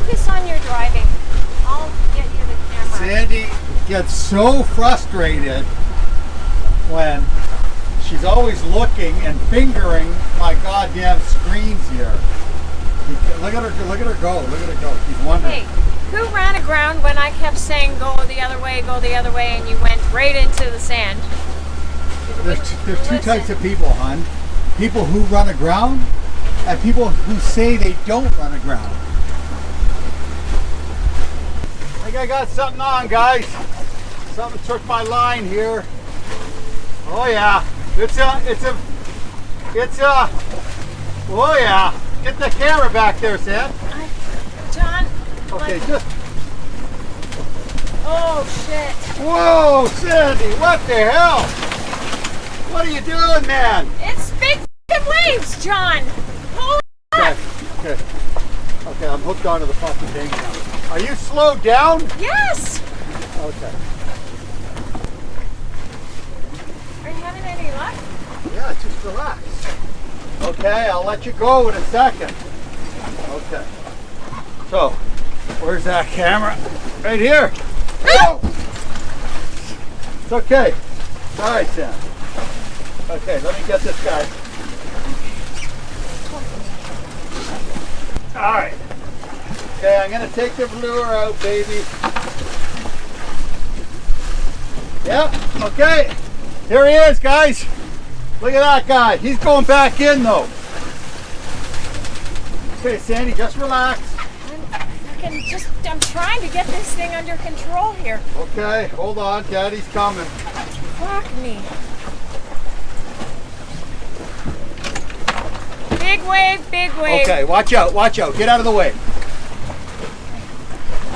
focus on your driving. I'll get you the camera. Sandy gets so frustrated when she's always looking and fingering my goddamn screens here. Look at her go. Look at her go. She's wondering. Hey, who ran aground when I kept saying go the other way, and you went right into the sand? There's two types of people, hon. People who run aground and people who say they don't run aground. I think I got something on, guys. Something took my line here. Oh yeah. It's a, oh yeah. Get the camera back there, Sam. John. Okay, just. Oh shit. Whoa, Sandy, what the hell? What are you doing, man? It's big f***ing waves, John. Hold on. Okay, I'm hooked onto the fucking thing now. Are you slowed down? Yes. Okay. Are you having any luck? Yeah, just relax. Okay, I'll let you go in a second. Okay. So, where's that camera? Right here. Oh! It's okay. All right, Sam. Okay, let me get this guy. All right. Okay, I'm gonna take the lure out, baby. Yep. Okay. Here he is, guys. Look at that guy. He's going back in, though. Okay, Sandy, just relax. I'm trying to get this thing under control here. Okay, hold on. Daddy's coming. Fuck me. Big wave, big wave. Okay, watch out, watch out. Get out of the way.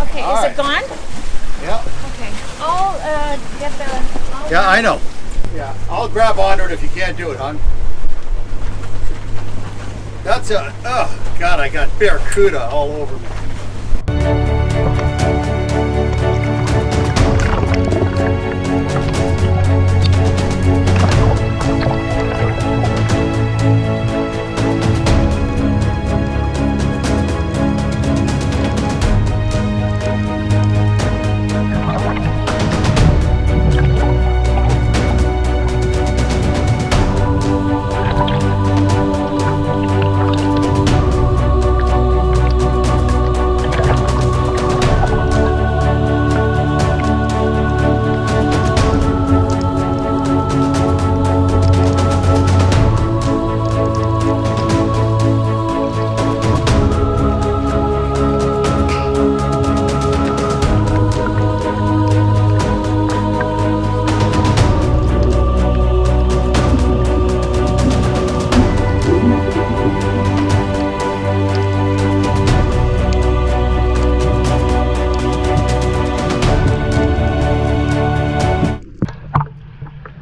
Okay, All is right. it gone? Yeah. Okay. I'll get the... Yeah, I know. Yeah, I'll grab onto it if you can't do it, hon. That's a... Oh, God, I got barracuda all over me.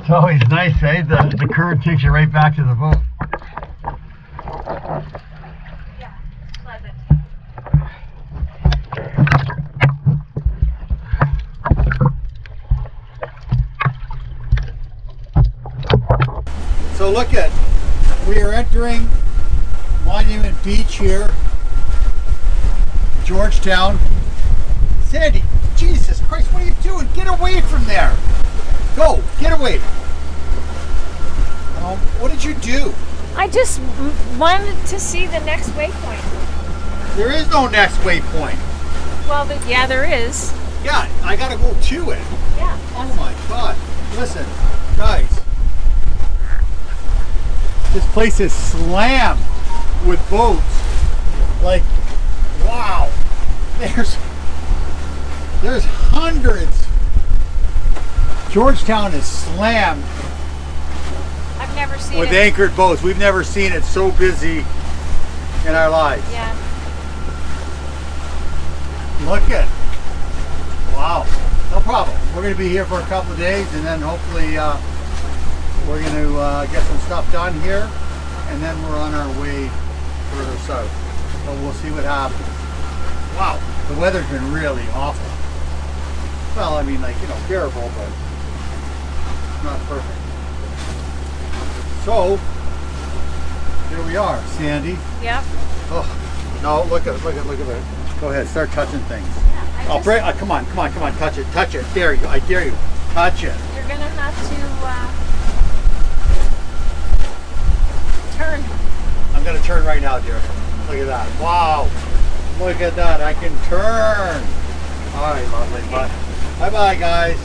It's always nice, eh? The current takes you right back to the boat. Yeah, pleasant. So look at, we are entering Monument Beach here, Georgetown. Sandy, Jesus Christ, what are you doing? Get away from there. Go, get away. What did you do? I just wanted to see the next waypoint. There is no next waypoint. Well, yeah, there is. Yeah, I gotta go to it. Yeah. Oh my God. Listen, guys. This place is slammed with boats. Like, wow. There's hundreds. Georgetown is slammed I've never seen with it. anchored boats. We've never seen it so busy in our lives. Yeah. Look at, wow, no problem. We're going to be here for a couple of days, and then hopefully we're going to get some stuff done here, and then we're on our way further south. So we'll see what happens. Wow, the weather's been really awful. Well, I mean, like, you know, bearable, but not perfect. So, here we are, Sandy. Yep. Oh, no, look at it, look at it. Go ahead, start touching things. Yeah, I'll break. Come on, touch it, touch it. Dare you? I dare you. Touch it. You're gonna have to turn. I'm gonna turn right now, dear. Look at that. Wow. Look at that. I can turn. All right, lovely. Bye bye, guys.